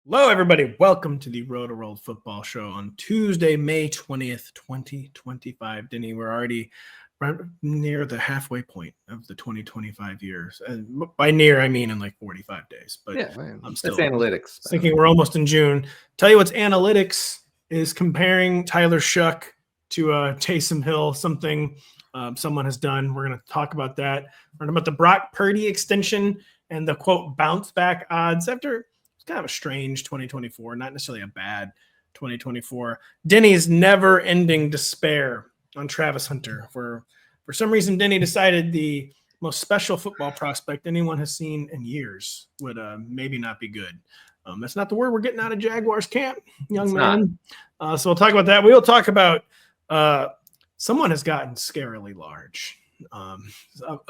Hello, everybody. Welcome to the Rotoworld Football Show on Tuesday, May 20th, 2025. Denny, we're already right near the halfway point of the 2025 years. And by near, I mean in like 45 days. But yeah, man. I'm still analytics. Thinking we're almost in June. Tell you what's analytics is comparing Tyler Shough to Taysom Hill, something someone has done. We're going to talk about that. We're going to talk about the Brock Purdy extension and the, quote, bounce back odds after – kind of a strange 2024, not necessarily a bad 2024. Denny's never-ending despair on Travis Hunter. For some reason, Denny decided the most special football prospect anyone has seen in years would maybe not be good. That's not the word we're getting out of Jaguars camp, young man. So we'll talk about that. We'll talk about someone has gotten scarily large.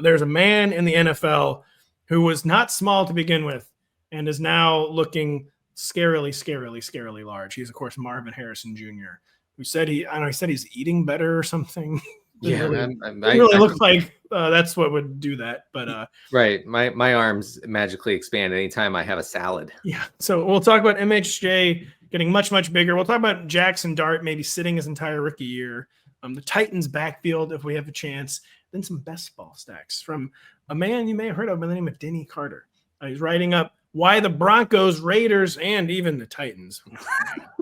There's a man in the NFL who was not small to begin with, and is now looking scarily large. He's, of course, Marvin Harrison Jr., who said he said he's eating better or something. Yeah, it really looks like that's what would do that. But right, my arms magically expand anytime I have a salad. Yeah, so we'll talk about MHJ getting much bigger. We'll talk about Jaxson Dart maybe sitting his entire rookie year. The Titans backfield, if we have a chance. Then some best ball stacks from a man you may have heard of by the name of Denny Carter. He's writing up why the Broncos, Raiders, and even the Titans,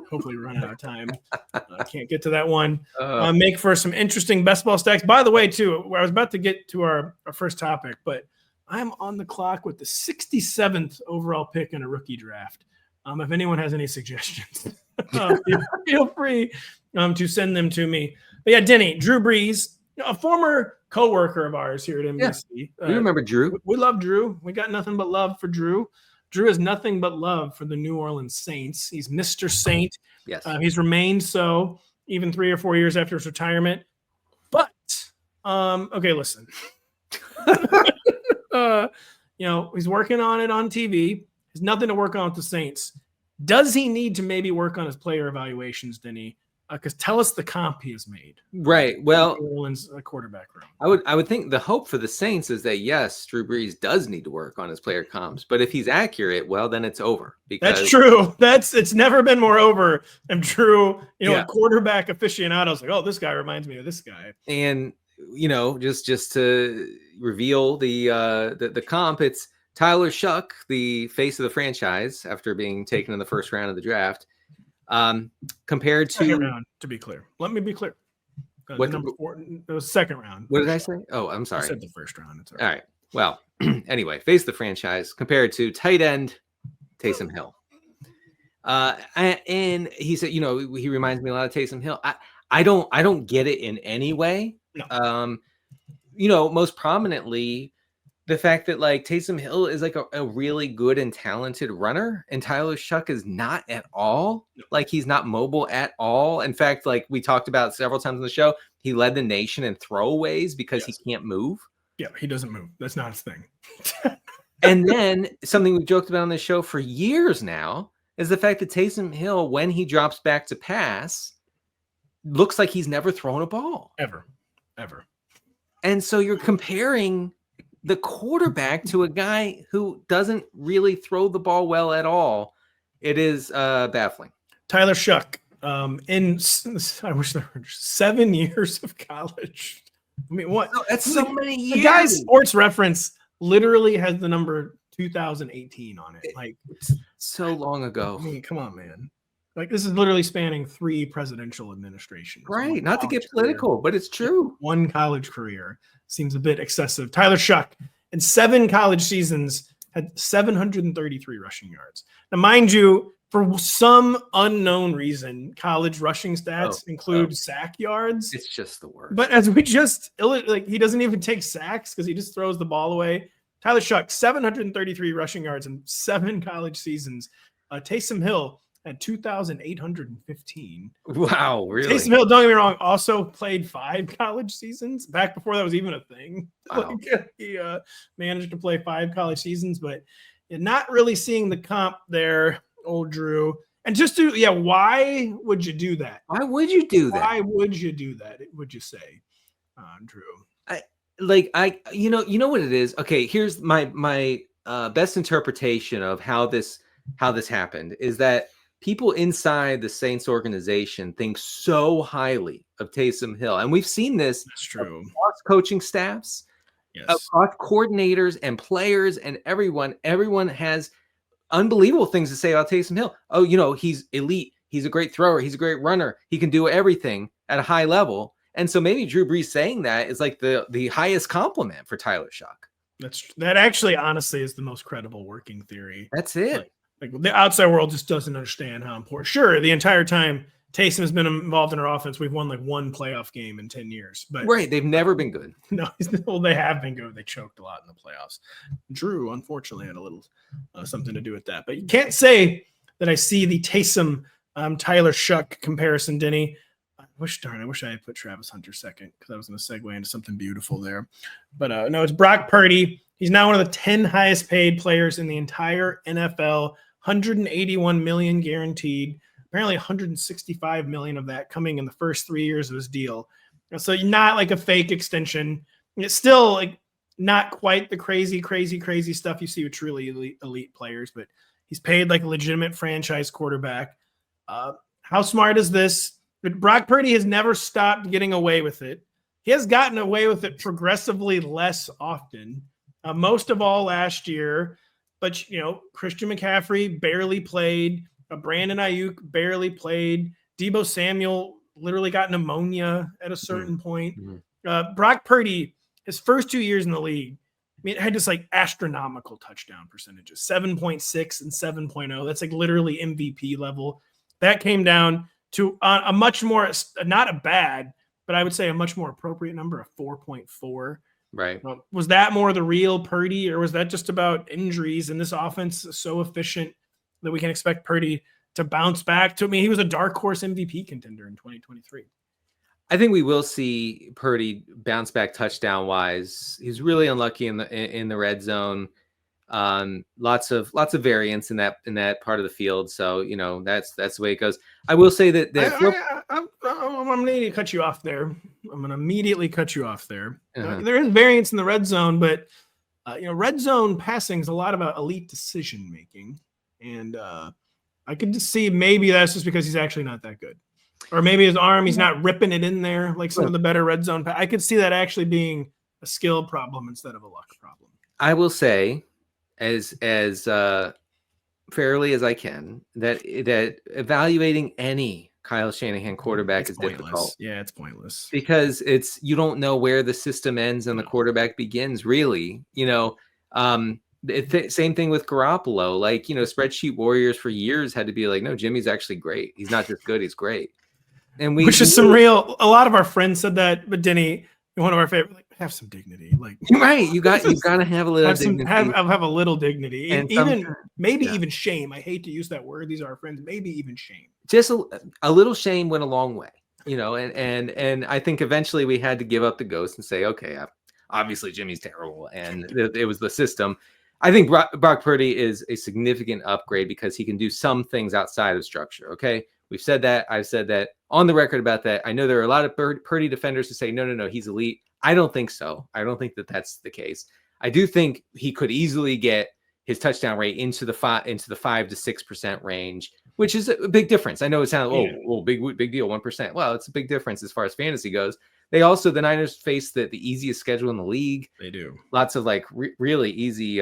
hopefully run out of time. I can't get to that one. Make for some interesting best ball stacks. By the way, too, I was about to get to our first topic, but I'm on the clock with the 67th overall pick in a rookie draft. If anyone has any suggestions, feel free to send them to me. But yeah, Denny, Drew Brees, a former coworker of ours here at NBC. Yeah. You remember Drew? We love Drew. We got nothing but love for Drew. Drew has nothing but love for the New Orleans Saints. He's Mr. Saint. Yes. He's remained so even 3 or 4 years after his retirement. But, okay, listen. He's working on it on TV. There's nothing to work on with the Saints. Does he need to maybe work on his player evaluations, Denny? Because tell us the comp he has made. Right. Well, New Orleans quarterback room. I would think the hope for the Saints is that yes, Drew Brees does need to work on his player comps, but if he's accurate, well, then it's over. Because that's true. It's never been more over. And Drew, a quarterback aficionado's like, oh, this guy reminds me of this guy. And just to reveal the comp, it's Tyler Shough, the face of the franchise, after being taken in the first round of the draft. Compared to second round, to be clear. Let me be clear. What number 4? It was second round. What did I say? Oh, I'm sorry. I said the first round. It's all right. Well, anyway, face the franchise compared to tight end Taysom Hill. And he said, he reminds me a lot of Taysom Hill. I don't get it in any way. No. Most prominently, the fact that like Taysom Hill is like a really good and talented runner, and Tyler Shough is not at all. Like he's not mobile at all. In fact, like we talked about several times on the show, he led the nation in throwaways because he can't move. Yeah, he doesn't move. That's not his thing. And then something we joked about on the show for years now is the fact that Taysom Hill, when he drops back to pass, looks like he's never thrown a ball. Ever. And so you're comparing the quarterback to a guy who doesn't really throw the ball well at all. It is baffling. Tyler Shough, I wish there were 7 years of college. I mean, what? No, that's so many years. The guy's Sports Reference literally has the number 2018 on it. Like, it's so long ago. I mean, come on, man. Like, this is literally spanning 3 presidential administrations. Right. Not to get political, but it's true. 1 college career seems a bit excessive. Tyler Shough, in 7 college seasons, had 733 rushing yards. Now, mind you, for some unknown reason, college rushing stats include sack yards. It's just the worst. But as we just, he doesn't even take sacks because he just throws the ball away. Tyler Shough, 733 rushing yards in 7 college seasons. Taysom Hill had 2,815. Wow, really? Taysom Hill, don't get me wrong, also played 5 college seasons back before that was even a thing. Wow. He managed to play 5 college seasons, but you're not really seeing the comp there, old Drew. And just why would you do that? Why would you do that? Why would you do that? Would you say, Drew? You know what it is? Okay, here's my best interpretation of how this how this happened is that people inside the Saints organization think so highly of Taysom Hill. And we've seen this That's true. across coaching staffs, across coordinators and players and everyone. Everyone has unbelievable things to say about Taysom Hill. Oh, he's elite. He's a great thrower. He's a great runner. He can do everything at a high level. And so maybe Drew Brees saying that is like the highest compliment for Tyler Shough. That actually, honestly, is the most credible working theory. That's it. Like the outside world just doesn't understand how important. Sure, the entire time Taysom has been involved in our offense, we've won like one playoff game in 10 years. But right, they've never been good. No, well, they have been good. They choked a lot in the playoffs. Drew, unfortunately, had a little something to do with that. But you can't say that I see the Taysom Tyler Shough comparison, Denny. I wish I had put Travis Hunter second because I was going to segue into something beautiful there. But no, it's Brock Purdy. He's now one of the 10 highest paid players in the entire NFL. 181 million guaranteed. Apparently 165 million of that coming in the first 3 years of his deal. So not like a fake extension. It's still like not quite the crazy stuff you see with truly elite players, but he's paid like a legitimate franchise quarterback. How smart is this? But Brock Purdy has never stopped getting away with it. He has gotten away with it progressively less often. Most of all last year. But, Christian McCaffrey barely played. Brandon Ayuk barely played. Deebo Samuel literally got pneumonia at a certain point. Brock Purdy, his first 2 years in the league, had just like astronomical touchdown percentages, 7.6 and 7.0. That's like literally MVP level. That came down to a much more, not a bad, but I would say a much more appropriate number of 4.4. Right. Was that more the real Purdy, or was that just about injuries and this offense is so efficient that we can expect Purdy to bounce back? He was a dark horse MVP contender in 2023. I think we will see Purdy bounce back touchdown wise. He's really unlucky in the red zone. Lots of variance in that part of the field. So that's the way it goes. I will say that I'm going to cut you off there. I'm going to immediately cut you off there. There is variance in the red zone, but red zone passing is a lot about elite decision making, and I could just see maybe that's just because he's actually not that good, or maybe his arm, he's not ripping it in there like some of the better red zone. I could see that actually being a skill problem instead of a luck problem. I will say, as fairly as I can, that evaluating any Kyle Shanahan quarterback is difficult. Yeah, it's pointless because you don't know where the system ends and the quarterback begins. Really, same thing with Garoppolo. Like spreadsheet warriors for years had to be like, no, Jimmy's actually great. He's not just good; he's great. And which is a lot of our friends said that, but Denny, one of our favorite, have some dignity. Like right, you got to have a little dignity. Have a little dignity, and even shame. I hate to use that word. These are our friends. Maybe even shame. Just a little shame went a long way, and I think eventually we had to give up the ghost and say, okay, obviously Jimmy's terrible, and it was the system. I think Brock Purdy is a significant upgrade because he can do some things outside of structure. Okay, we've said that. I've said that on the record about that. I know there are a lot of Purdy defenders who say, no, he's elite. I don't think so. I don't think that that's the case. I do think he could easily get his touchdown rate into the 5 to 6% range, which is a big difference. I know it sounds big deal, 1%. Well, it's a big difference as far as fantasy goes. The Niners face the easiest schedule in the league. They do. Lots of really easy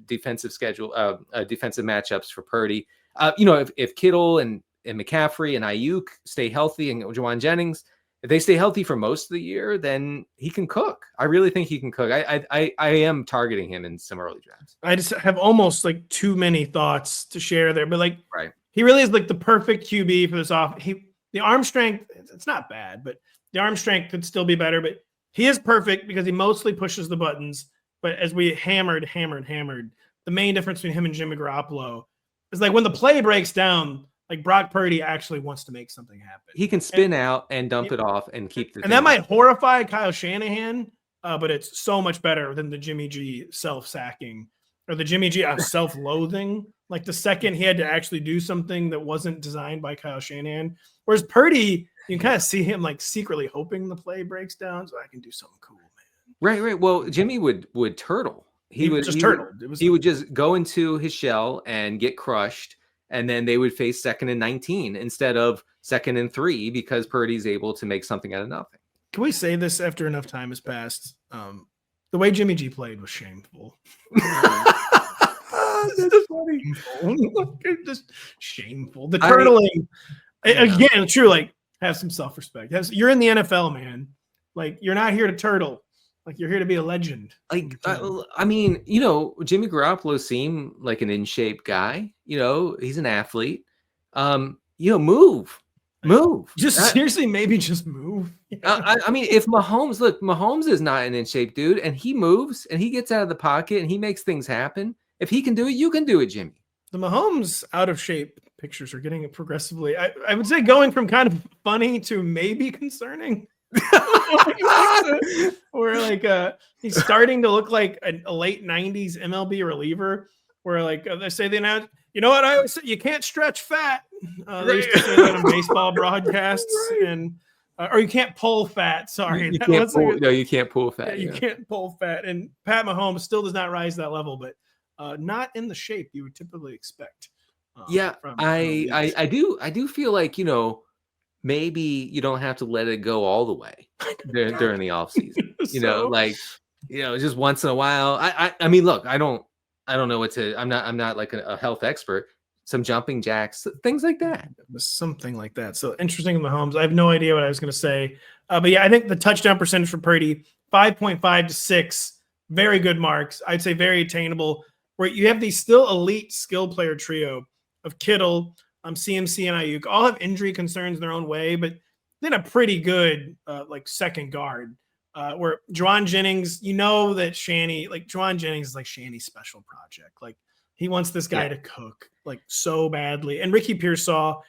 defensive matchups for Purdy. If Kittle and McCaffrey and Ayuk stay healthy, and Juwan Jennings, if they stay healthy for most of the year, then he can cook. I really think he can cook. I am targeting him in some early drafts. I just have almost like too many thoughts to share there, but right. He really is like the perfect QB for this off. The arm strength, it's not bad, but the arm strength could still be better, but he is perfect because he mostly pushes the buttons. But as we hammered, the main difference between him and Jimmy Garoppolo is like when the play breaks down, like Brock Purdy actually wants to make something happen. He can spin out and dump it off and keep the. And that might horrify Kyle Shanahan, but it's so much better than the Jimmy G self-sacking or the Jimmy G self-loathing. Like the second he had to actually do something that wasn't designed by Kyle Shanahan. Whereas Purdy, you can kind of see him like secretly hoping the play breaks down so I can do something cool, man. Right. Well, Jimmy would turtle he would just turtled. He would just go into his shell and get crushed, and then they would face 2nd and 19 instead of 2nd and 3 because Purdy's able to make something out of nothing. Can we say this after enough time has passed? The way Jimmy G played was shameful. That's funny. Just shameful. The turtling. Again, true. Like, have some self-respect. You're in the NFL, man. Like, you're not here to turtle. Like, you're here to be a legend. Like, I mean, Jimmy Garoppolo seemed like an in-shape guy. He's an athlete. Move. Seriously, maybe just move. I mean, if Mahomes is not an in-shape dude, and he moves and he gets out of the pocket and he makes things happen. If he can do it, you can do it, Jimmy. The Mahomes out of shape pictures are getting progressively. I would say going from kind of funny to maybe concerning. Where he's starting to look like a late 90s MLB reliever where they say they now, you know what I always say, you can't stretch fat. They used to say that on baseball broadcasts and or you can't pull fat. Sorry. You can't pull fat. Yeah, you can't pull fat. And Pat Mahomes still does not rise to that level, but not in the shape you would typically expect. I do feel like, maybe you don't have to let it go all the way during the off season. Just once in a while. I mean, look, I don't know what to. I'm not like a health expert. Some jumping jacks, things like that. Something like that. So interesting in Mahomes. I have no idea what I was going to say, but yeah, I think the touchdown percentage for Purdy 5.5 to 6, very good marks. I'd say very attainable. Where you have these still elite skill player trio of Kittle, CMC, and Ayuk all have injury concerns in their own way, but then a pretty good second guard. Where Juwan Jennings, that Juwan Jennings is like Shanny's special project. Like he wants this guy to cook so badly. And Ricky Pearsall,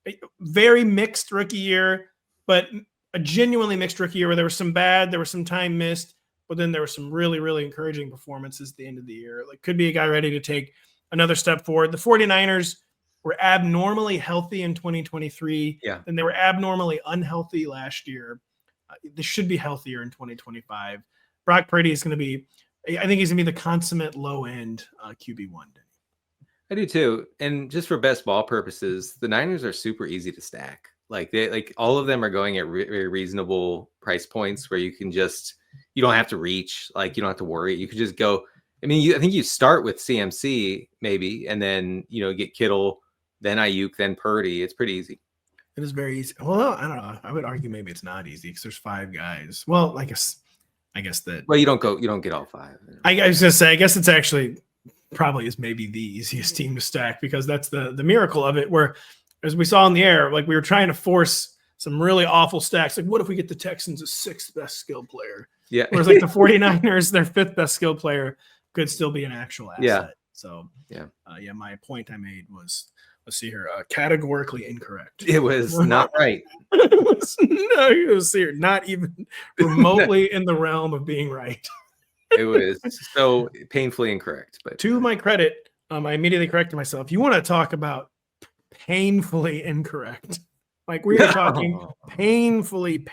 a very mixed rookie year, but a genuinely mixed rookie year where there was some bad, there was some time missed, but then there were some really, really encouraging performances at the end of the year. Could be a guy ready to take another step forward. The 49ers were abnormally healthy in 2023, and they were abnormally unhealthy last year. They should be healthier in 2025. Brock Purdy is going to be, I think he's going to be the consummate low-end QB1. I do too. And just for best ball purposes, the Niners are super easy to stack. All of them are going at very reasonable price points where you don't have to reach, you don't have to worry. You could just go. I mean, I think you start with CMC maybe, and then, get Kittle, then Ayuk, then Purdy. It's pretty easy. It is very easy. Well, I don't know. I would argue maybe it's not easy because there's 5 guys. Well, I guess that. Well, you don't get all 5. I was gonna say, I guess it's actually probably is maybe the easiest team to stack because that's the miracle of it. Where, as we saw in the air, we were trying to force some really awful stacks. What if we get the Texans a 6th best skill player? Yeah. Whereas the 49ers, their 5th best skill player could still be an actual asset. Yeah. So my point I made was, let's see here, categorically incorrect. It was not right. it was not even remotely in the realm of being right. It was so painfully incorrect. But to my credit, I immediately corrected myself. You want to talk about painfully incorrect? We are talking painfully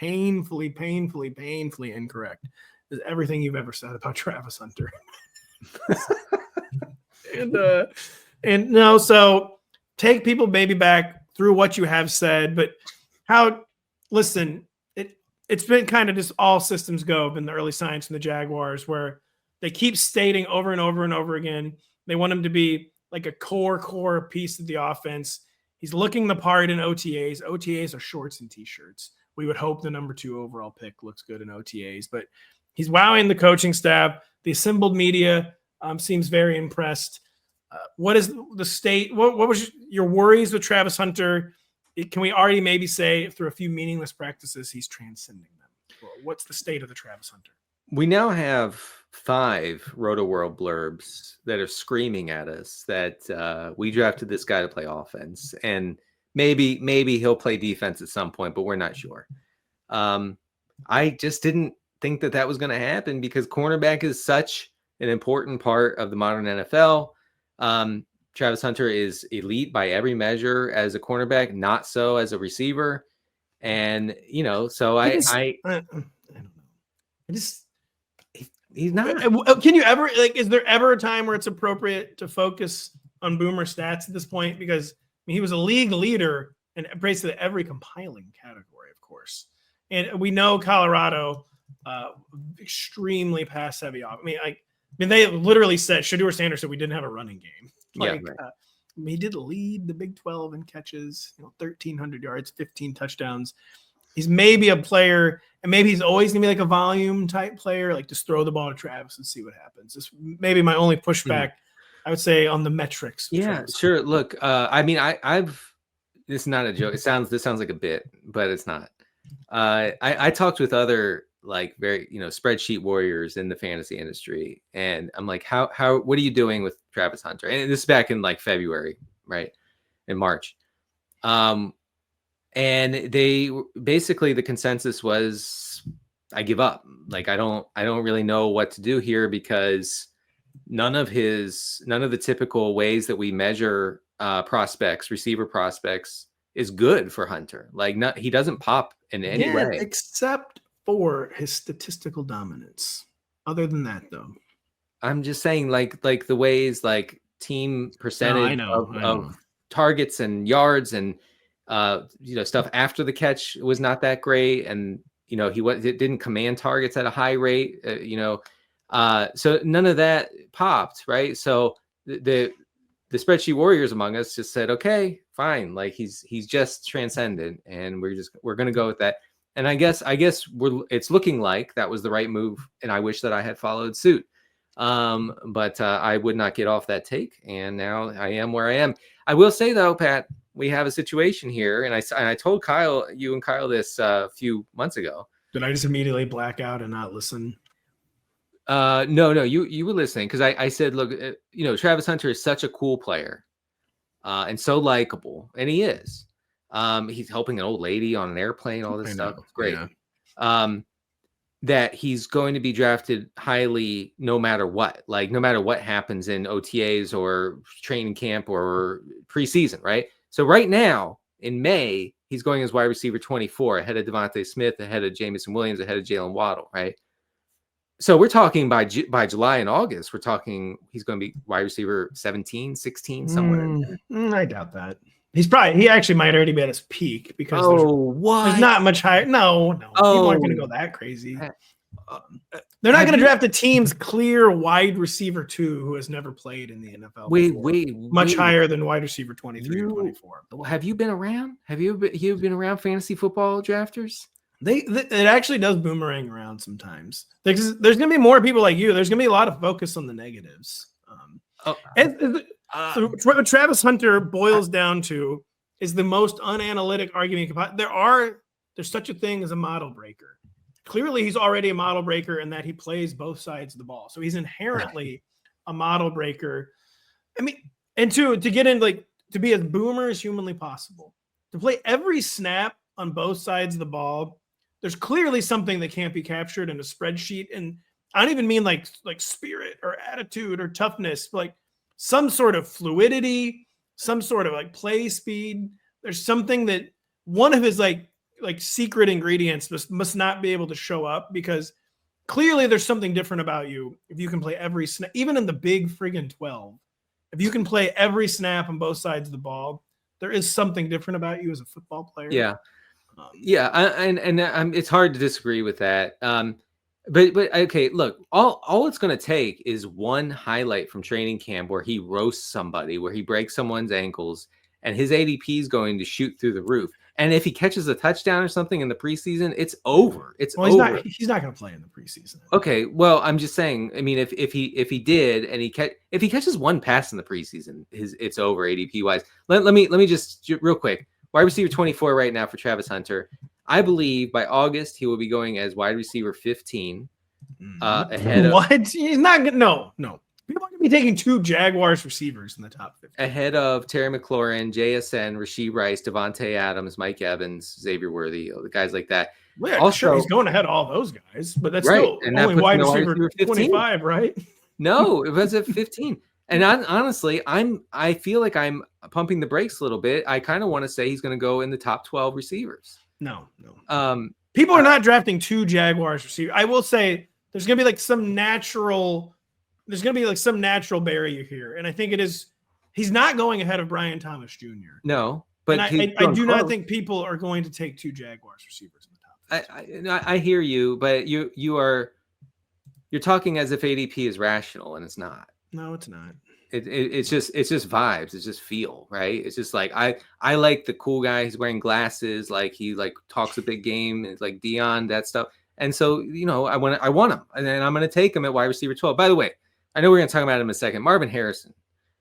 incorrect. Is everything you've ever said about Travis Hunter. and no, so take people maybe back through what you have said, but it's been kind of just all systems go in the early signs from the Jaguars where they keep stating over and over and over again, they want him to be like a core piece of the offense. He's looking the part in OTAs. OTAs are shorts and t-shirts. We would hope the number 2 overall pick looks good in OTAs, but he's wowing the coaching staff. The assembled media seems very impressed. What is the state? What was your worries with Travis Hunter? Can we already maybe say through a few meaningless practices, he's transcending them? What's the state of the Travis Hunter? We now have 5 Rotoworld blurbs that are screaming at us that we drafted this guy to play offense, and maybe he'll play defense at some point, but we're not sure. I just didn't think that was going to happen because cornerback is such an important part of the modern NFL. Travis Hunter is elite by every measure as a cornerback, not so as a receiver. And, so I don't know. He's not. Can you ever is there ever a time where it's appropriate to focus on Boomer stats at this point? Because he was a league leader in basically every compiling category, of course. And we know Colorado extremely pass heavy off. I mean, they literally said Shedeur Sanders said we didn't have a running game. He did lead the Big 12 in catches, 1,300 yards, 15 touchdowns. He's maybe a player, and maybe he's always gonna be like a volume type player, like just throw the ball to Travis and see what happens. This maybe my only pushback, I would say, on the metrics. Yeah, sure. Look, I mean, I've this is not a joke. This sounds like a bit, but it's not. I talked with other like very spreadsheet warriors in the fantasy industry, and I'm like, what are you doing with Travis Hunter? And this is back in like February, right? In March. And they basically the consensus was I give up. Like I don't really know what to do here because none of the typical ways that we measure receiver prospects is good for Hunter. Like he doesn't pop in any way. Except for his statistical dominance. Other than that though. I'm just saying like the ways like team percentage of targets and yards and stuff after the catch was not that great, and it didn't command targets at a high rate, so none of that popped, right? So the spreadsheet warriors among us just said, okay, fine, like he's just transcendent, and we're gonna go with that. And I guess it's looking like that was the right move, and I wish that I had followed suit. But I would not get off that take, and now I am where I am. I will say though, Pat, we have a situation here, and I told you and Kyle this a few months ago. Did I just immediately black out and not listen? No, you were listening because I said, look, Travis Hunter is such a cool player, and so likable, and he is. He's helping an old lady on an airplane, all this stuff. It's great. Yeah. That he's going to be drafted highly no matter what. Like no matter what happens in OTAs or training camp or preseason, right? So right now in May, he's going as wide receiver 24, ahead of Devontae Smith, ahead of Jamison Williams, ahead of Jalen Waddle, right? So we're talking by July and August, we're talking he's going to be wide receiver 17, 16, somewhere. I doubt that. He actually might already be at his peak because there's not much higher. No. People aren't going to go that crazy. They're not going to draft a team's clear wide receiver 2 who has never played in the NFL. Much higher than wide receiver 23 and 24. Have you been around? Have you been around fantasy football drafters? It actually does boomerang around sometimes. There's going to be more people like you. There's going to be a lot of focus on the negatives. So what Travis Hunter boils down to is the most unanalytic argument you can find. There's such a thing as a model breaker. Clearly, he's already a model breaker in that he plays both sides of the ball. So he's inherently a model breaker. I mean, and to get in, like, to be as boomer as humanly possible, to play every snap on both sides of the ball, there's clearly something that can't be captured in a spreadsheet. And I don't even mean like spirit or attitude or toughness, but like some sort of fluidity, some sort of like play speed. There's something that one of his like secret ingredients must not be able to show up, because clearly there's something different about you if you can play every snap, even in the big friggin' 12. If you can play every snap on both sides of the ball, there is something different about you as a football player. Yeah. It's hard to disagree with that. But okay, look, all it's going to take is one highlight from training camp where he roasts somebody, where he breaks someone's ankles, and his ADP is going to shoot through the roof. And if he catches a touchdown or something in the preseason, it's over. Over. He's not going to play in the preseason. Okay, well, I'm just saying. I mean, if he did, and if he catches one pass in the preseason, it's over ADP wise. Let me just real quick. Wide receiver 24 right now for Travis Hunter. I believe by August he will be going as wide receiver 15. Ahead of what? He's not going. No. People are going to be taking 2 Jaguars receivers in the top 50. Ahead of Terry McLaurin, JSN, Rashee Rice, Devontae Adams, Mike Evans, Xavier Worthy, the guys like that. Well, yeah, also, sure, he's going ahead of all those guys, but that's right. Still and only wide receiver 25, right? No, it was at 15. And honestly, I feel like I'm pumping the brakes a little bit. I kind of want to say he's going to go in the top 12 receivers. No. People are not drafting 2 Jaguars receivers. I will say there's going to be like some natural barrier here. And I think he's not going ahead of Brian Thomas Jr. No, but and I do not think people are going to take 2 Jaguars receivers in the top. I hear you, but you're talking as if ADP is rational, and it's not. No, it's not. It's just vibes. It's just feel, right? It's just like I like the cool guy. He's wearing glasses, like he like talks a big game. It's like Dion, that stuff. And so, I want him, and then I'm going to take him at wide receiver 12. By the way, I know we're going to talk about him in a second. Marvin Harrison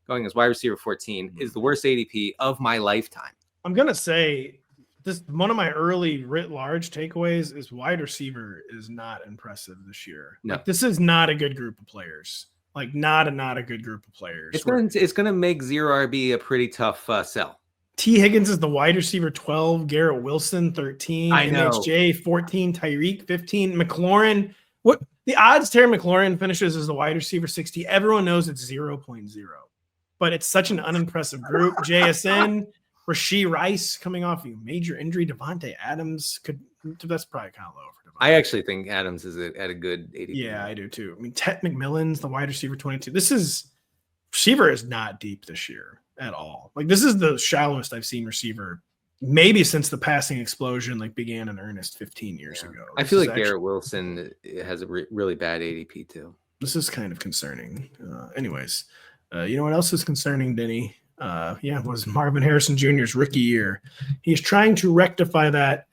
going as wide receiver 14 is the worst ADP of my lifetime. I'm going to say this, one of my early writ large takeaways is wide receiver is not impressive this year. No, this is not a good group of players. Like not a good group of players. It's going to make 0 RB a pretty tough sell. T. Higgins is the wide receiver 12, Garrett Wilson 13, NHJ 14, Tyreek 15, McLaurin. What the odds Terry McLaurin finishes as the wide receiver 60? Everyone knows it's 0.0, but it's such an unimpressive group. JSN, Rashee Rice coming off a major injury. Devontae Adams that's probably kind of low for Devontae. I actually think Adams is at a good ADP. Yeah, I do too. I mean, Ted McMillan's the wide receiver 22. Receiver is not deep this year at all. Like this is the shallowest I've seen receiver maybe since the passing explosion began in earnest 15 years ago. I feel like Garrett Wilson has a really bad ADP too. This is kind of concerning. Anyways, you know what else is concerning, Denny? Was Marvin Harrison Jr.'s rookie year. He's trying to rectify that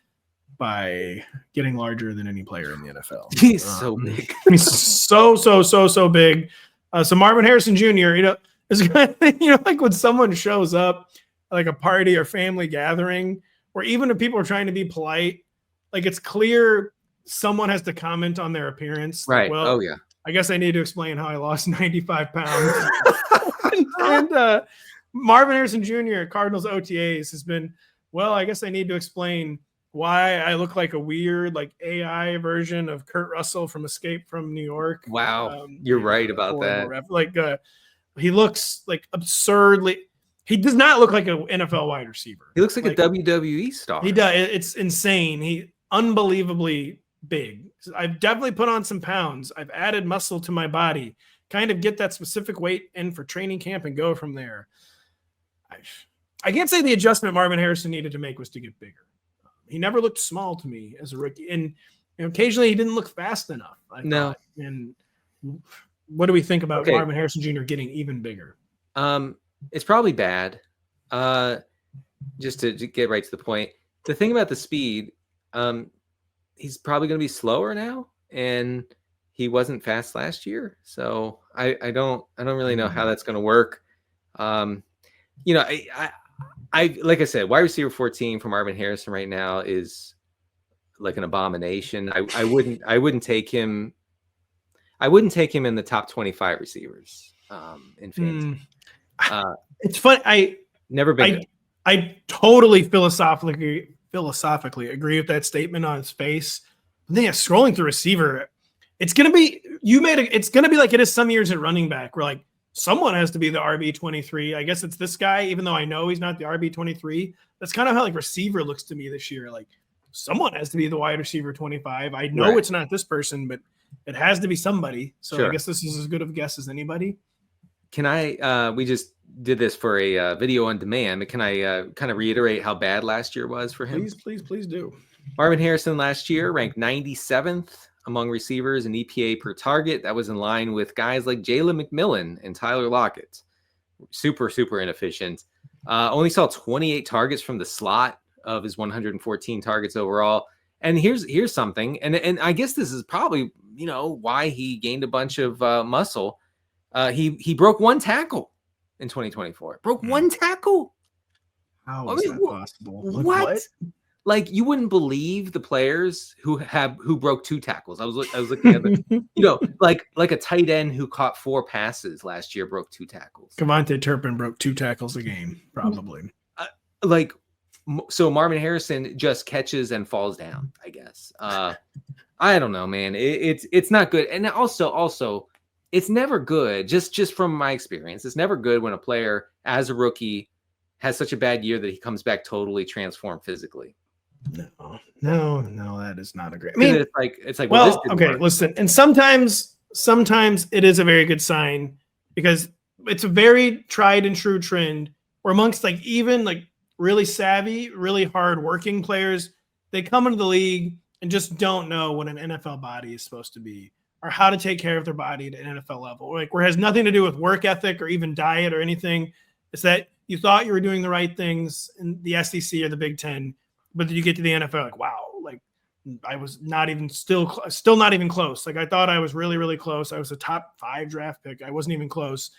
by getting larger than any player in the NFL. He's so big. He's so big. So Marvin Harrison Jr., is kind of thing, like when someone shows up like a party or family gathering, or even if people are trying to be polite, like it's clear someone has to comment on their appearance. Right. Like, well, oh yeah. I guess I need to explain how I lost 95 pounds. and Marvin Harrison Jr. at Cardinals OTAs has been, well, I guess I need to explain why I look like a weird AI version of Kurt Russell from Escape from New York. Wow. You're right about that. He looks absurdly. He does not look like an NFL wide receiver. He looks like a WWE star. He does. It's insane. He unbelievably big. I've definitely put on some pounds. I've added muscle to my body. Kind of get that specific weight in for training camp and go from there. I can't say the adjustment Marvin Harrison needed to make was to get bigger. He never looked small to me as a rookie, and occasionally he didn't look fast enough. No. And what do we think about Marvin Harrison Jr. getting even bigger? It's probably bad. Just to get right to the point, the thing about the speed, he's probably going to be slower now, and he wasn't fast last year, so I don't really know how that's going to work. I like I said, wide receiver 14 for Marvin Harrison right now is like an abomination. I wouldn't take him. I wouldn't take him in the top 25 receivers in fantasy. It's fun. I totally philosophically agree with that statement on its face. I think scrolling through receiver, it's gonna be like it is some years at running back where like someone has to be the RB23. I guess it's this guy, even though I know he's not the RB23. That's kind of how receiver looks to me this year. Like someone has to be the wide receiver 25. I know it's not this person, but it has to be somebody. So sure. I guess this is as good of a guess as anybody. Can I, we just did this for a video on demand, but can I kind of reiterate how bad last year was for him? Please do. Marvin Harrison last year ranked 97th among receivers in EPA per target. That was in line with guys like Jalen McMillan and Tyler Lockett. Super inefficient. Only saw 28 targets from the slot of his 114 targets overall. And here's something, and I guess this is probably why he gained a bunch of muscle. He broke one tackle in 2024. Broke one tackle. How is that possible? What? Like you wouldn't believe the players who broke two tackles. I was looking at the, like a tight end who caught 4 passes last year broke 2 tackles. Kavontae Turpin broke 2 tackles a game, probably. So Marvin Harrison just catches and falls down, I guess. I don't know, man. It's not good. And also it's never good, just from my experience. It's never good when a player as a rookie has such a bad year that he comes back totally transformed physically. No, that is not a great. I mean, mean, it's like well, this didn't okay, work. listen, and sometimes it is a very good sign because it's a very tried and true trend where amongst like even like really savvy, really hard working players, they come into the league and just don't know what an NFL body is supposed to be or how to take care of their body at an NFL level. Like where it has nothing to do with work ethic or even diet or anything. It's that you thought you were doing the right things in the SEC or the Big Ten, but then you get to the NFL like, wow, like I was not even still not even close. Like I thought I was really, really close. I was a top 5 draft pick. I wasn't even close.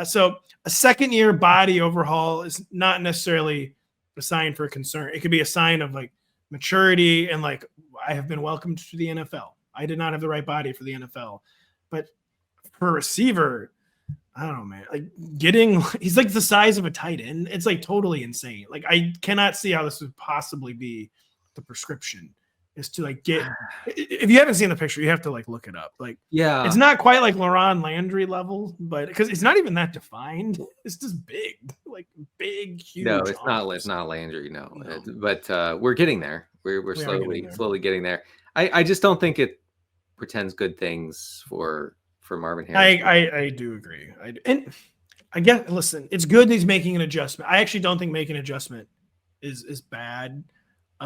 So a second year body overhaul is not necessarily a sign for concern. It could be a sign of like maturity and like I have been welcomed to the NFL. I did not have the right body for the NFL, but for a receiver, I don't know, man. Like he's like the size of a tight end. It's like totally insane. Like I cannot see how this would possibly be the prescription. Is to like get. If you haven't seen the picture, you have to like look it up. Like Yeah, it's not quite like Laron Landry level, but because it's not even that defined. It's just big, like big, huge. No, it's not. It's not Landry. No. But we're getting there. We're slowly getting there. I just don't think it pretends good things for Marvin Harrison. I do agree. And I get. Listen, it's good that he's making an adjustment. I actually don't think making an adjustment is bad.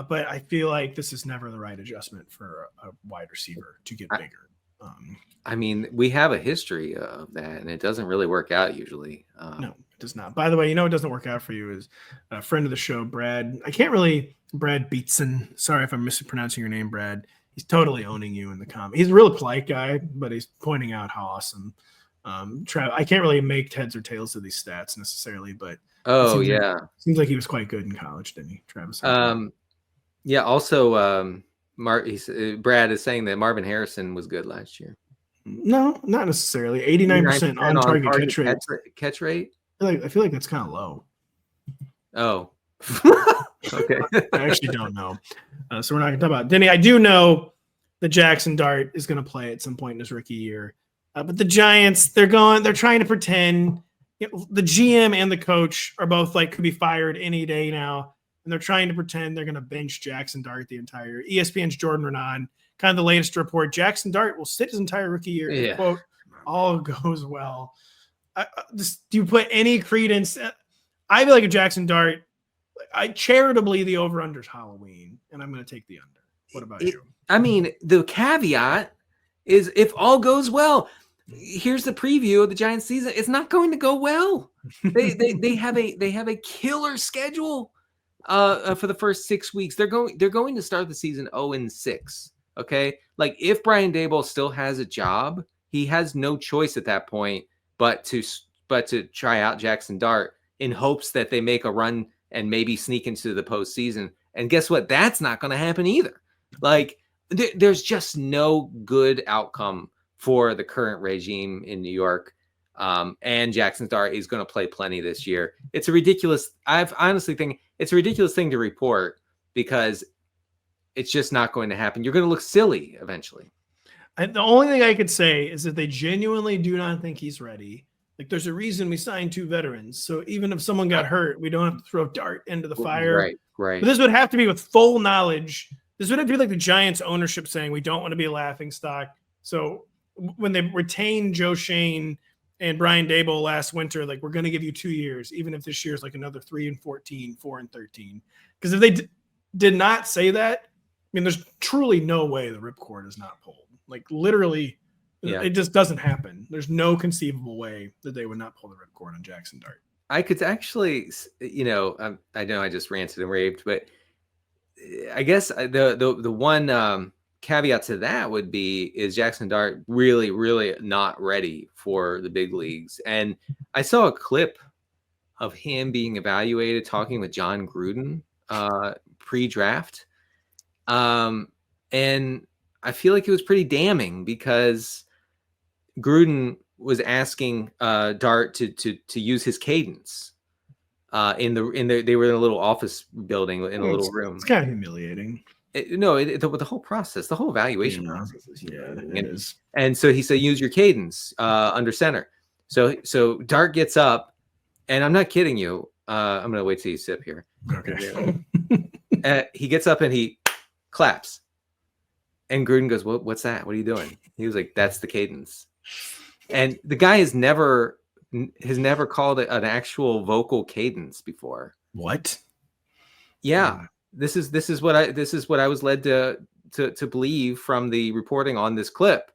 But I feel like this is never the right adjustment for a wide receiver to get bigger. I mean, we have a history of that, and it doesn't really work out usually. No, it does not. By the way, it doesn't work out for you is a friend of the show, Brad. Brad Beatson. Sorry if I'm mispronouncing your name, Brad. He's totally owning you in the comment. He's a really polite guy, but he's pointing out how awesome. I can't really make heads or tails of these stats necessarily, but seems like he was quite good in college, didn't he, Travis? Yeah. Also, Brad is saying that Marvin Harrison was good last year. No, not necessarily. 89% on target catch rate. I feel like that's kind of low. Oh, okay. I actually don't know. So we're not going to talk about it. Denny, I do know that Jaxson Dart is going to play at some point in his rookie year. But the Giants, they're trying to pretend. The GM and the coach are both like could be fired any day now. And they're trying to pretend they're going to bench Jaxson Dart the entire year. ESPN's Jordan Renan, kind of the latest report. Jaxson Dart will sit his entire rookie year. Yeah. Quote, all goes well. Do you put any credence? I feel like a Jaxson Dart, charitably, the over-under is Halloween, and I'm going to take the under. What about you? I mean, the caveat is if all goes well. Here's the preview of the Giants season. It's not going to go well. They have a killer schedule. For the first 6 weeks, they're going to start the season 0-6. Okay, like if Brian Daboll still has a job, he has no choice at that point but to try out Jaxson Dart in hopes that they make a run and maybe sneak into the postseason. And guess what? That's not going to happen either. Like there's just no good outcome for the current regime in New York. And Jaxson Dart is going to play plenty this year. It's a ridiculous. I honestly think it's a ridiculous thing to report because it's just not going to happen. You're going to look silly eventually. The only thing I could say is that they genuinely do not think he's ready. Like there's a reason we signed 2 veterans. So even if someone got hurt, we don't have to throw Dart into the fire. Right. But this would have to be with full knowledge. This would have to be like the Giants ownership saying we don't want to be a laughing stock. So when they retained Joe Shane and Brian Daboll last winter, like we're going to give you 2 years, even if this year's like another 3-14, 4-13. Because if they did not say that, I mean, there's truly no way the ripcord is not pulled. Like literally, it just doesn't happen. There's no conceivable way that they would not pull the ripcord on Jaxson Dart. I could actually, I know I just ranted and raved, but I guess the one caveat to that would be is Jaxson Dart really, really not ready for the big leagues. And I saw a clip of him being evaluated talking with John Gruden pre-draft. And I feel like it was pretty damning because Gruden was asking Dart to use his cadence. They were in a little office building in a little room. It's kind of humiliating. The whole process, the whole evaluation process is it is. And so he said, use your cadence under center. So Dart gets up, and I'm not kidding you. I'm going to wait till you sip here. Okay. He gets up and he claps. And Gruden goes, what's that? What are you doing? He was like, that's the cadence. And the guy has never called it an actual vocal cadence before. What? Yeah. This is what I was led to believe from the reporting on this clip.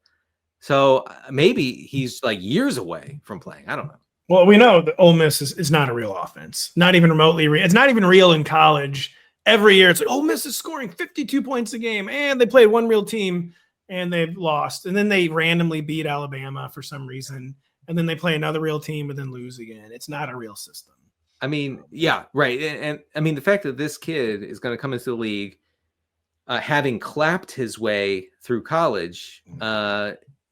So maybe he's like years away from playing. I don't know. Well, we know that Ole Miss is not a real offense. Not even remotely real. It's not even real in college. Every year it's like Ole Miss is scoring 52 points a game, and they played one real team and they've lost. And then they randomly beat Alabama for some reason. And then they play another real team and then lose again. It's not a real system. I mean, yeah, right. And I mean, the fact that this kid is going to come into the league having clapped his way through college,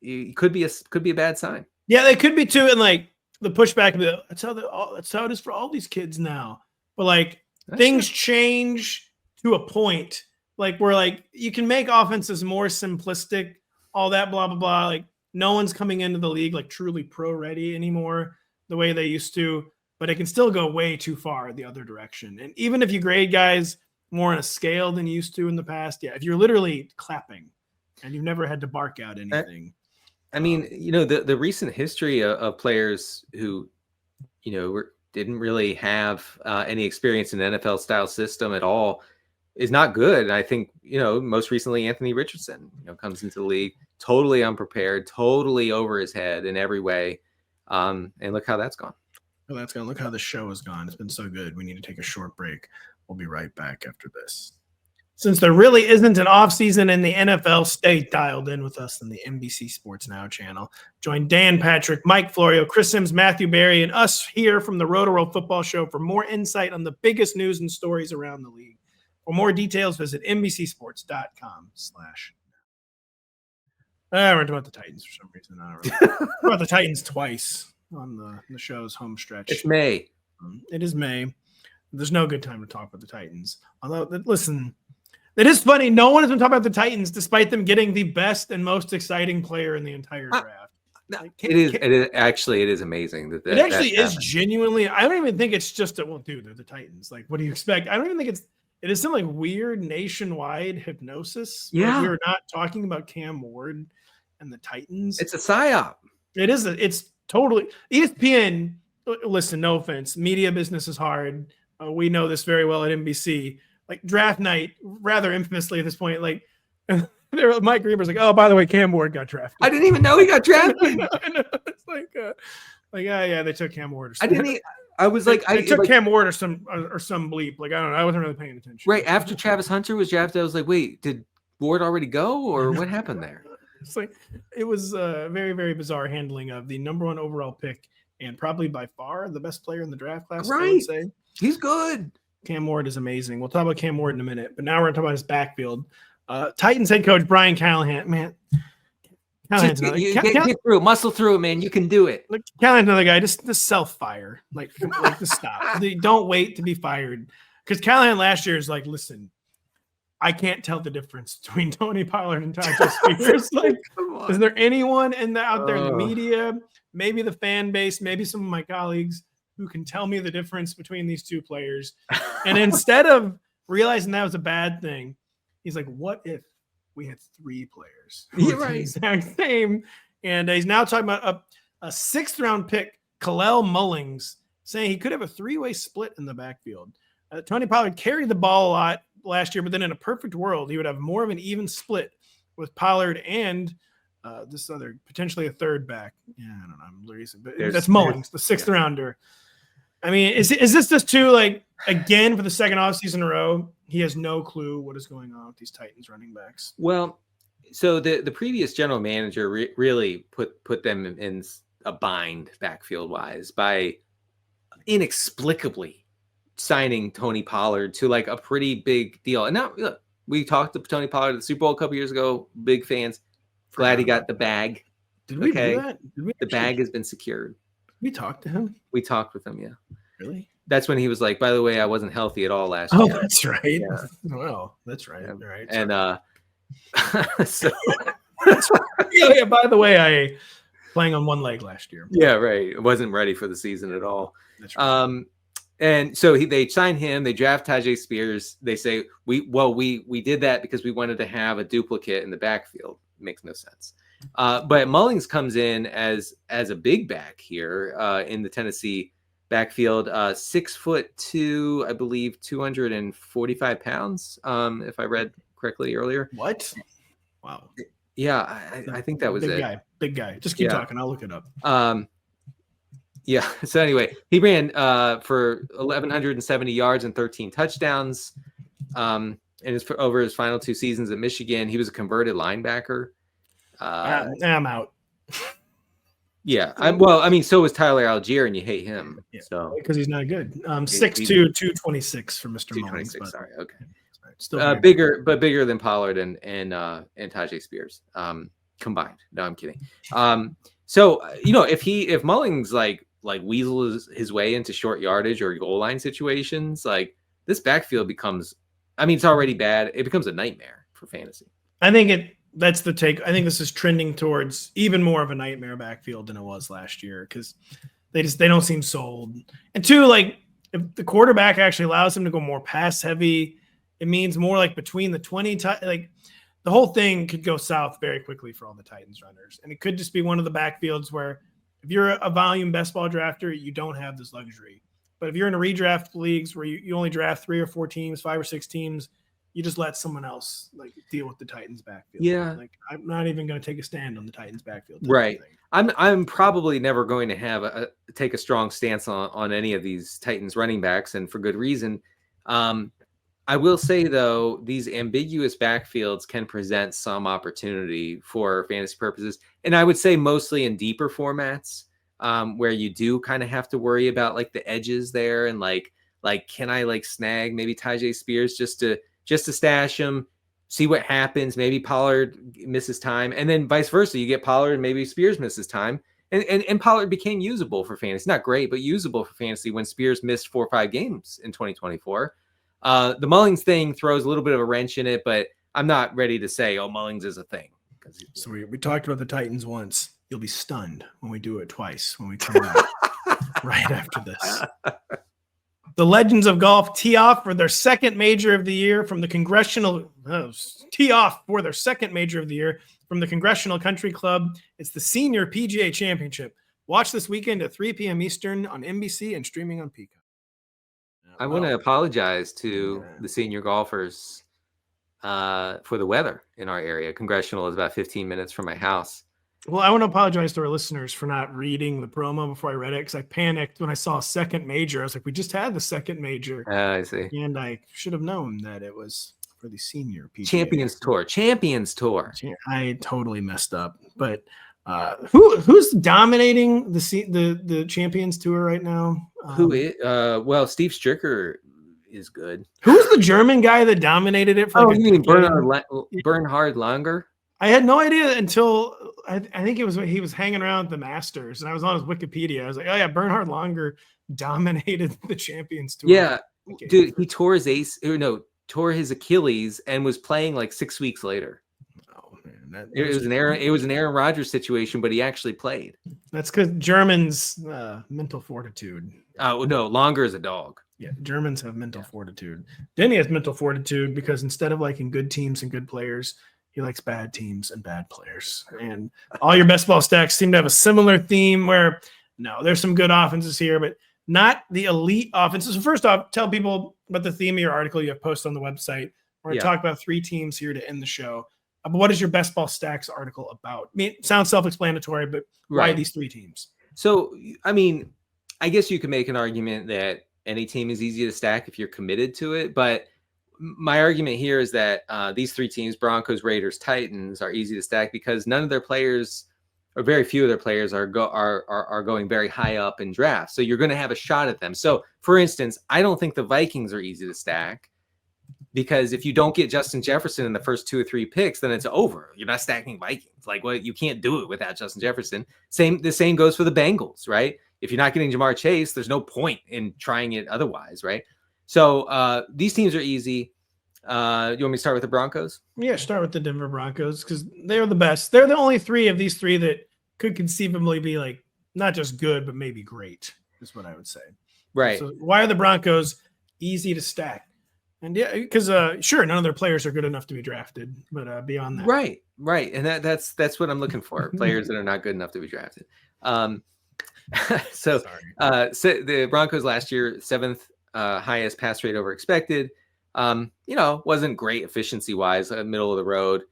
it could be a bad sign. Yeah, they could be too. And like the pushback, that's how it is for all these kids now. But like things change to a point, like where like you can make offenses more simplistic, all that blah blah blah. Like no one's coming into the league like truly pro ready anymore the way they used to. But it can still go way too far the other direction. And even if you grade guys more on a scale than you used to in the past, yeah, if you're literally clapping and you've never had to bark out anything. I mean, you know, the recent history of players who, you know, didn't really have any experience in an NFL style system at all is not good. And I think, you know, most recently Anthony Richardson, you know, comes into the league totally unprepared, totally over his head in every way. And look how that's gone. Well, that's going to look how the show has gone. It's been so good. We need to take a short break. We'll be right back after this. Since there really isn't an offseason in the NFL, stay dialed in with us on the NBC Sports Now channel. Join Dan Patrick, Mike Florio, Chris Sims, Matthew Berry, and us here from the Rotoworld Football Show for more insight on the biggest news and stories around the league. For more details, visit NBCSports.com/. We're talking about the Titans for some reason. I don't know. We're about the Titans twice on the show's home stretch. It's May. It is May. There's no good time to talk about the Titans. Although, listen, it is funny. No one has been talking about the Titans despite them getting the best and most exciting player in the entire draft. It is amazing. It actually is genuinely. I don't even think it's just they're the Titans. Like, what do you expect? I don't even think it is some like weird nationwide hypnosis. Yeah. We're not talking about Cam Ward and the Titans. It's a psyop. It is. It's totally ESPN. Listen, no offense. Media business is hard. We know this very well at NBC. Like draft night, rather infamously at this point, like Mike Greenberg's like, oh, by the way, Cam Ward got drafted. I didn't even know he got drafted. I know. It's like yeah, they took Cam Ward. I was like, they took Cam Ward or some bleep. Like I don't know. I wasn't really paying attention. Right after Travis Hunter was drafted, I was like, wait, did Ward already go, or what happened there? It's like it was a very, very bizarre handling of the number 1 overall pick and probably by far the best player in the draft class. Right. I would say He's good. Cam Ward is amazing. We'll talk about Cam Ward in a minute, but now we're going to talk about his backfield. Titans head coach Brian Callahan, man. Callahan's get through, muscle through it, man. You can do it. Look, Callahan's another guy. Just self-fire, like to stop. Don't wait to be fired. Because Callahan last year is like, listen, I can't tell the difference between Tony Pollard and Tyjae Spears. Like, is there anyone out there in the media, maybe the fan base, maybe some of my colleagues who can tell me the difference between these two players? And instead of realizing that was a bad thing, he's like, what if we had 3 players who were the exact same? And he's now talking about a 6th round pick, Kalel Mullings, saying he could have a 3-way split in the backfield. Tony Pollard carried the ball a lot last year, but then in a perfect world, he would have more of an even split with Pollard and this other, potentially a 3rd back. Yeah, I don't know. I'm losing, but that's Mullings, the 6th rounder. I mean, is this just too, like, again, for the second offseason in a row, he has no clue what is going on with these Titans running backs? Well, so the previous general manager really put them in a bind backfield-wise by inexplicably signing Tony Pollard to, like, a pretty big deal. And now, look, we talked to Tony Pollard at the Super Bowl a couple years ago. Big fans. Glad he got the bag. Did we do that? The bag has been secured. We talked to him? We talked with him, yeah. Really? That's when he was like, by the way, I wasn't healthy at all last year. Oh, that's right. Yeah. Well, that's right. All right. And so yeah, by the way, I playing on one leg last year. Yeah, right. I wasn't ready for the season at all. That's right. And so they sign him. They draft Tyjae Spears. They say we did that because we wanted to have a duplicate in the backfield. Makes no sense. But Mullings comes in as a big back here in the Tennessee backfield. 6'2", I believe, 245 pounds. If I read correctly earlier. What? Wow. Yeah, I think that was big it. Guy. Big guy. Just keep talking. I'll look it up. Yeah. So anyway, he ran for 1,170 yards and 13 touchdowns. And over his final 2 seasons at Michigan, he was a converted linebacker. I'm out. Yeah. So was Tyler Algier, and you hate him. Yeah, so because he's not good. 6'2", 226 for Mr. Mullings. Sorry. Okay. Still bigger than Pollard and Tyjae Spears combined. No, I'm kidding. So if Mullings like weasels his way into short yardage or goal line situations, like this backfield becomes, it's already bad. It becomes a nightmare for fantasy. I think that's the take. I think this is trending towards even more of a nightmare backfield than it was last year because they don't seem sold. And 2, like if the quarterback actually allows him to go more pass heavy, it means more like between the 20, like the whole thing could go south very quickly for all the Titans runners. And it could just be one of the backfields where if you're a volume best ball drafter, you don't have this luxury. But if you're in a redraft leagues where you only draft 3 or 4 teams, 5 or 6 teams, you just let someone else like deal with the Titans backfield. Yeah. Like I'm not even going to take a stand on the Titans backfield. Right. I'm probably never going to take a strong stance on any of these Titans running backs, and for good reason. I will say, though, these ambiguous backfields can present some opportunity for fantasy purposes. And I would say mostly in deeper formats where you do kind of have to worry about like the edges there. And like, can I like snag maybe Tyjae Spears just to stash him, see what happens. Maybe Pollard misses time. And then vice versa. You get Pollard and maybe Spears misses time. And Pollard became usable for fantasy. Not great, but usable for fantasy when Spears missed 4 or 5 games in 2024. The Mullings thing throws a little bit of a wrench in it, but I'm not ready to say, Mullings is a thing. So we talked about the Titans once. You'll be stunned when we do it twice when we come back right after this. The Legends of Golf tee off for their second major of the year from the Congressional Country Club. It's the Senior PGA Championship. Watch this weekend at 3 p.m. Eastern on NBC and streaming on Peacock. I want to apologize to the senior golfers for the weather in our area. Congressional is about 15 minutes from my house. Well, I want to apologize to our listeners for not reading the promo before I read it because I panicked when I saw a second major. I was like, we just had the second major. I see. And I should have known that it was for the Senior PGA. Champions Tour. I totally messed up. But who's dominating the Champions Tour right now? Steve Stricker is good. Who's the German guy that dominated it? You mean Bernhard Langer? I had no idea until I think he was hanging around the Masters, and I was on his Wikipedia. I was like, oh yeah, Bernhard Langer dominated the Champions Tour. Yeah, dude, he tore his Achilles and was playing like 6 weeks later. Man, it was an Aaron Rodgers situation, but he actually played. That's because Germans mental fortitude. Oh no, Langer is a dog. Yeah, Germans have mental fortitude. Denny has mental fortitude because instead of liking good teams and good players, he likes bad teams and bad players. And all your best ball stacks seem to have a similar theme where, no, there's some good offenses here, but not the elite offenses. So first off, tell people about the theme of your article you have posted on the website. We're going to talk about 3 teams here to end the show. But what is your best ball stacks article about? It sounds self-explanatory, but why these 3 teams? So, I guess you can make an argument that any team is easy to stack if you're committed to it, but my argument here is that these 3 teams, Broncos, Raiders, Titans, are easy to stack because none of their players, or very few of their players, are going very high up in drafts. So you're going to have a shot at them. So, for instance, I don't think the Vikings are easy to stack because if you don't get Justin Jefferson in the first 2 or 3 picks, then it's over. You're not stacking Vikings. You can't do it without Justin Jefferson. The same goes for the Bengals, right? If you're not getting Jamar Chase, there's no point in trying it otherwise, right? So these teams are easy. You want me to start with the Broncos? Yeah, start with the Denver Broncos because they're the best. They're the only 3 of these 3 that could conceivably be like not just good, but maybe great is what I would say. Right. So why are the Broncos easy to stack? And yeah, because sure, none of their players are good enough to be drafted, but beyond that, right, and that's what I'm looking for. Players that are not good enough to be drafted. So the Broncos last year, 7th highest pass rate over expected. Wasn't great efficiency wise, middle of the road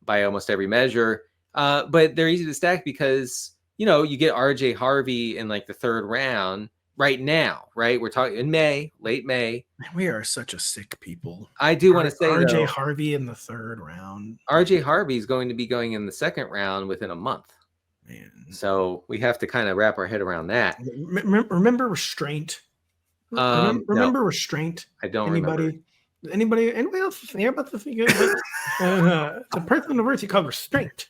by almost every measure. But they're easy to stack because you get RJ Harvey in like the 3rd round right now, right? We're talking in May, late May. We are such a sick people. I do want to say RJ Harvey in the 3rd round. RJ Harvey is going to be going in the 2nd round within a month. Man. So we have to kind of wrap our head around that. Remember restraint? Remember restraint? I don't remember. Anybody else hear about the thing? The person in the words he called restraint.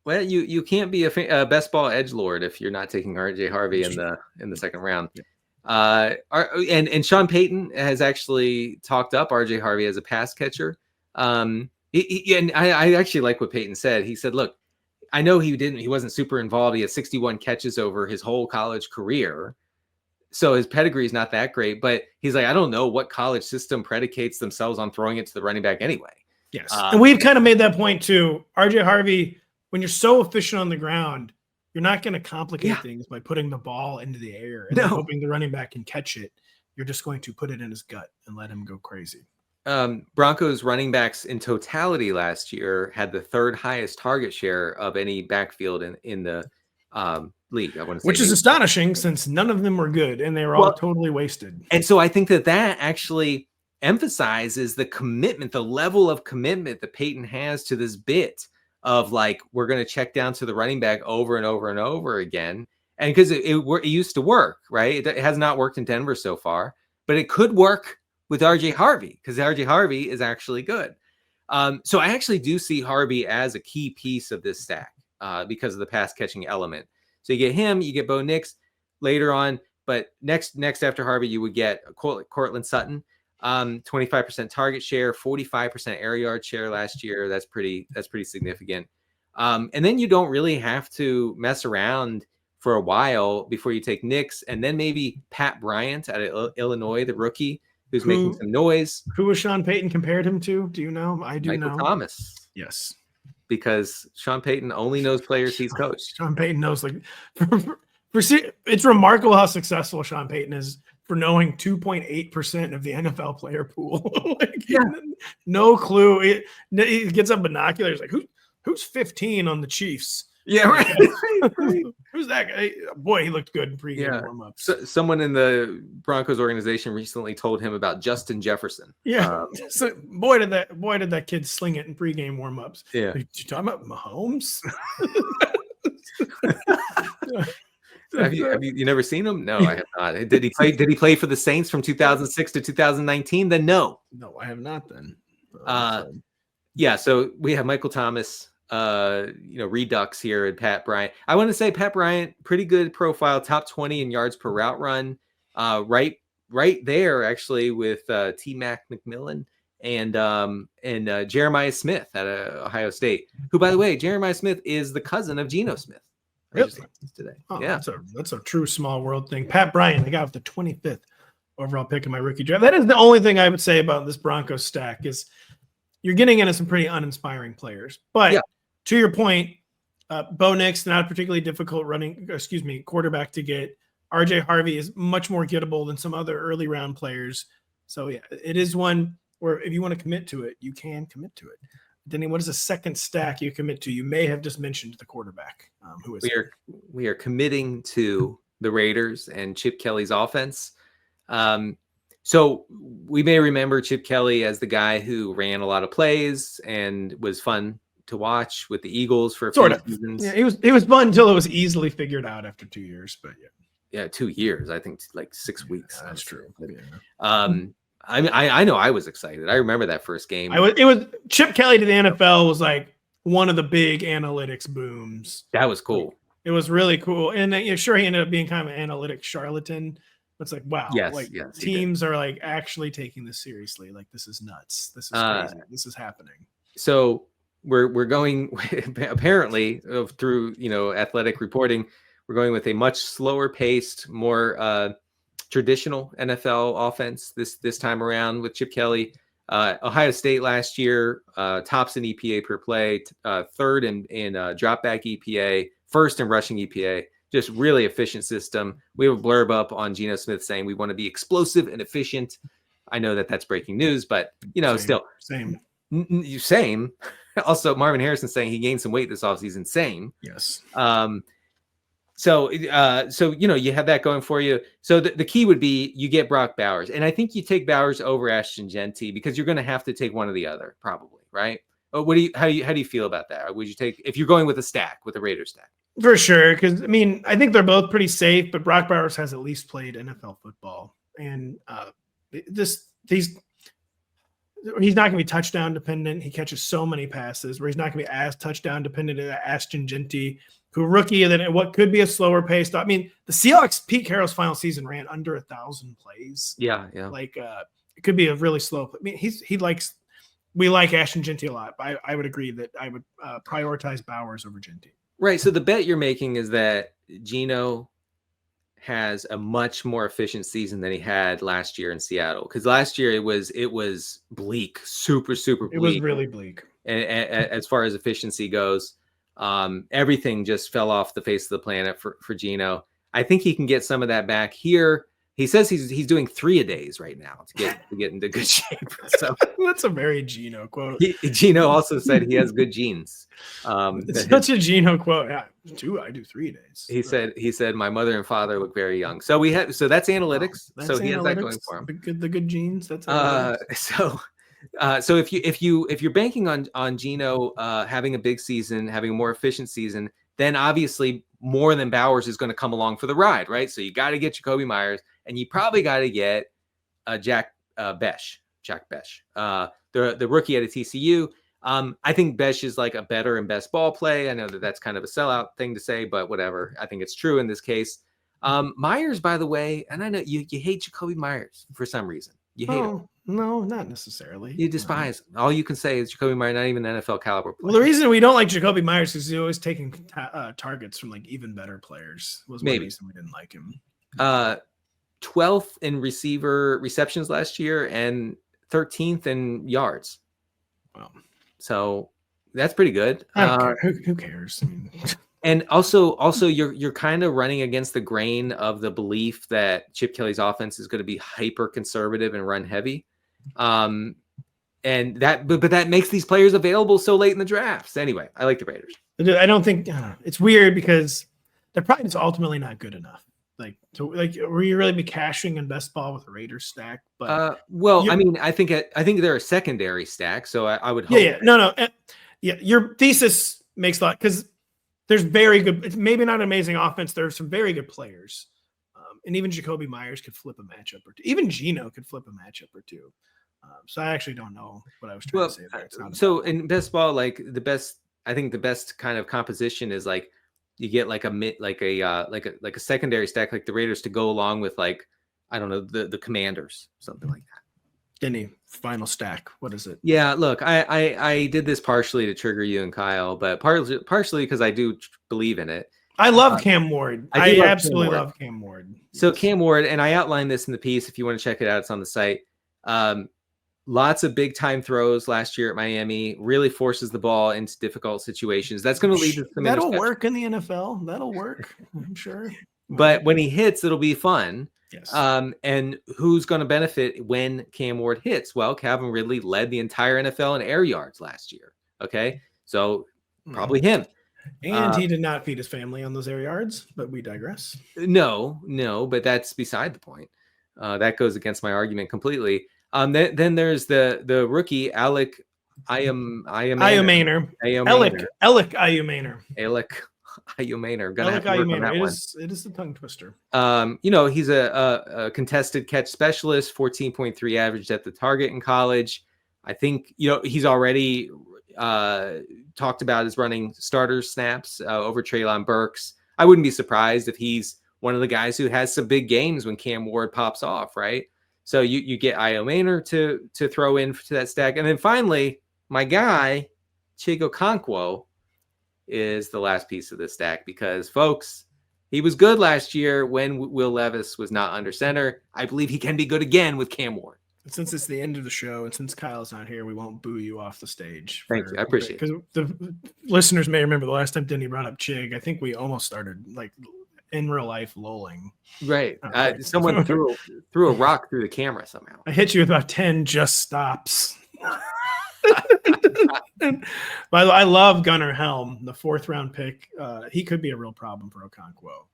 Well, you can't be a best ball edgelord if you're not taking RJ Harvey in the 2nd round. Yeah. And Sean Payton has actually talked up RJ Harvey as a pass catcher. And I actually like what Payton said. He said, "Look, I know he wasn't super involved. He had 61 catches over his whole college career. So his pedigree is not that great, but he's like, I don't know what college system predicates themselves on throwing it to the running back anyway." Yes. And we've kind of made that point too. RJ Harvey, when you're so efficient on the ground, you're not going to complicate things by putting the ball into the air and hoping the running back can catch it. You're just going to put it in his gut and let him go crazy. Broncos running backs in totality last year had the 3rd highest target share of any backfield in the league. I want to say, which is astonishing since none of them were good and they were all totally wasted. And so I think that actually emphasizes the commitment, the level of commitment that Peyton has to this bit of like, we're going to check down to the running back over and over and over again. And because it used to work, right? It has not worked in Denver so far, but it could work with RJ Harvey because RJ Harvey is actually good. So I actually do see Harvey as a key piece of this stack because of the pass catching element. So you get him, you get Bo Nix later on, but next after Harvey, you would get Cortland Sutton, 25% target share, 45% air yard share last year. That's pretty significant. And then you don't really have to mess around for a while before you take Nix, and then maybe Pat Bryant out of Illinois, the rookie, who's making some noise. Who was Sean Payton compared him to? Do you know? I do know. Michael Thomas. Yes. Because Sean Payton only knows players he's coached. Sean Payton knows, like, it's remarkable how successful Sean Payton is for knowing 2.8% of the NFL player pool. No clue. He gets up binoculars like, who's 15 on the Chiefs? Yeah, right. Who's that guy? Boy, he looked good in pregame warm-ups. So, someone in the Broncos organization recently told him about Justin Jefferson. Yeah. So boy did that kid sling it in pregame warm-ups. Yeah. Like, you talking about Mahomes? Have you never seen him? No, I have not. Did he play for the Saints from 2006 to 2019? Then no. No, I have not then. Yeah, so we have Michael Thomas, redux here at Pat Bryant. I want to say Pat Bryant, pretty good profile, top 20 in yards per route run. Right there actually with T-Mac McMillan and Jeremiah Smith at Ohio State, who, by the way, Jeremiah Smith is the cousin of Geno Smith. Really? Today. Oh, yeah, that's a true small world thing. Pat Bryant, I got with the 25th overall pick in my rookie draft. That is the only thing I would say about this Broncos stack is you're getting into some pretty uninspiring players. But to your point, Bo Nix, not a particularly difficult quarterback to get. RJ Harvey is much more gettable than some other early round players. So yeah, it is one where if you want to commit to it, you can commit to it. Denny, what is the second stack you commit to? You may have just mentioned the quarterback. Who is we are committing to the Raiders and Chip Kelly's offense. So we may remember Chip Kelly as the guy who ran a lot of plays and was fun to watch with the Eagles for a few seasons. Yeah, he was fun until it was easily figured out after 2 years. But yeah, 2 years. I think like 6 weeks. That's true. I know I was excited. I remember that first game. It was Chip Kelly to the NFL was like one of the big analytics booms. That was cool. It was really cool. And sure, he ended up being kind of an analytics charlatan. But it's like, wow, teams are like actually taking this seriously. Like, this is nuts. This is crazy. This is happening. So we're going apparently through athletic reporting. We're going with a much slower paced, more traditional NFL offense this time around with Chip Kelly. Ohio State last year tops in EPA per play, third in dropback EPA, first in rushing EPA. Just really efficient system. We have a blurb up on Geno Smith saying we want to be explosive and efficient. I know that that's breaking news, but same. Same. Also, Marvin Harrison saying he gained some weight this offseason. Same. Yes. So you have that going for you. So the key would be you get Brock Bowers, and I think you take Bowers over Ashton Jeanty because you're going to have to take one or the other, probably, right? How do you feel about that? Would you take if you're going with a Raiders stack? For sure, because I think they're both pretty safe, but Brock Bowers has at least played NFL football, and he's not going to be touchdown dependent. He catches so many passes where he's not going to be as touchdown dependent as Ashton Jeanty, who rookie, and then what could be a slower pace. The Seahawks, Pete Carroll's final season ran under 1,000 plays. Yeah. It could be a really slow. We like Ashton Jeanty a lot. I would agree that I would prioritize Bowers over Jeanty. Right. So the bet you're making is that Geno has a much more efficient season than he had last year in Seattle. Because last year it was bleak, super bleak. It was really bleak. And as far as efficiency goes, everything just fell off the face of the planet for Geno. I think he can get some of that back here. He says he's doing 3-a-days right now to get into good shape. So that's a very Geno quote. Geno also said he has good genes. It's such a Geno quote. Yeah, I do 3 days. He said my mother and father look very young. So that's analytics. So he has that going for him. The good genes. That's so if you're banking on Geno having a big season, having a more efficient season, then obviously more than Bowers is going to come along for the ride, right? So you got to get Jakobi Meyers, and you probably got to get Jack Bech, the rookie out of TCU. I think Bech is like a better and best ball play. I know that's kind of a sellout thing to say, but whatever. I think it's true in this case. Meyers, by the way, and I know you hate Jakobi Meyers for some reason. You hate him. No, not necessarily. You despise him. All you can say is Jakobi Meyers, not even an NFL caliber player. Well, the reason we don't like Jakobi Meyers is he's always taking targets from even better players. Was maybe reason we didn't like him. 12th in receiver receptions last year and 13th in yards. Wow. So that's pretty good. Who cares? And also you're kind of running against the grain of the belief that Chip Kelly's offense is going to be hyper conservative and run heavy. And that makes these players available so late in the drafts. Anyway, I like the Raiders. I don't think it's weird because they're probably just ultimately not good enough. Will you really be cashing in best ball with a Raiders stack? But I think they're a secondary stack, so I would hope. Your thesis makes a lot because there's very good. It's maybe not an amazing offense. There's some very good players, and even Jakobi Meyers could flip a matchup or two. Even Geno could flip a matchup or two. So I actually don't know what I was trying to say there. So in best ball, I think the best kind of composition is you get a secondary stack like the Raiders to go along with I don't know the Commanders, something like that. Denny, final stack. What is it? Yeah, look, I did this partially to trigger you and Kyle, but partially because I do believe in it. I love Cam Ward. I absolutely love Cam Ward. So Cam Ward, and I outlined this in the piece. If you want to check it out, it's on the site. Lots of big time throws last year at Miami. Really forces the ball into difficult situations. That's going to lead to some. That'll work in the NFL. That'll work, I'm sure. But when he hits, it'll be fun. Yes. And who's going to benefit when Cam Ward hits? Well, Calvin Ridley led the entire NFL in air yards last year. Okay, so probably him. And he did not feed his family on those air yards, but we digress. No, but that's beside the point. That goes against my argument completely. Then there's the rookie Alec Ayumaner. Alec Ayumaner. It is the tongue twister. He's a contested catch specialist, 14.3 average at the target in college. I think he's already talked about as running starter snaps over Treylon Burks. I wouldn't be surprised if he's one of the guys who has some big games when Cam Ward pops off, right? So you get Ayumaner to throw in to that stack. And then finally, my guy, Chig Okonkwo, is the last piece of this stack because, folks, He was good last year when Will Levis was not under center. I believe he can be good again with Cam Ward. Since it's the end of the show and since Kyle's not here, we won't boo you off the stage. Thank you. I appreciate it. Because the listeners may remember the last time Denny brought up Chig, I think we almost started like in real life lolling. Right. Someone threw a rock through the camera somehow. I hit you with about 10 just stops. By the way, I love Gunnar Helm, the 4th round pick. He could be a real problem for Okonkwo.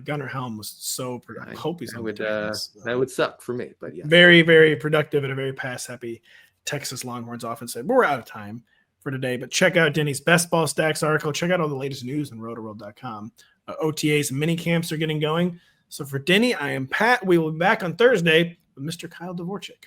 Gunnar Helm was so productive. I hope he's that would suck for me, but yeah. Very, very productive and a very pass happy Texas Longhorns offense. But we're out of time for today, but check out Denny's Best Ball Stacks article. Check out all the latest news on rotoworld.com. OTAs and mini camps are getting going. So for Denny, I am Pat. We will be back on Thursday with Mr. Kyle Dvorchak.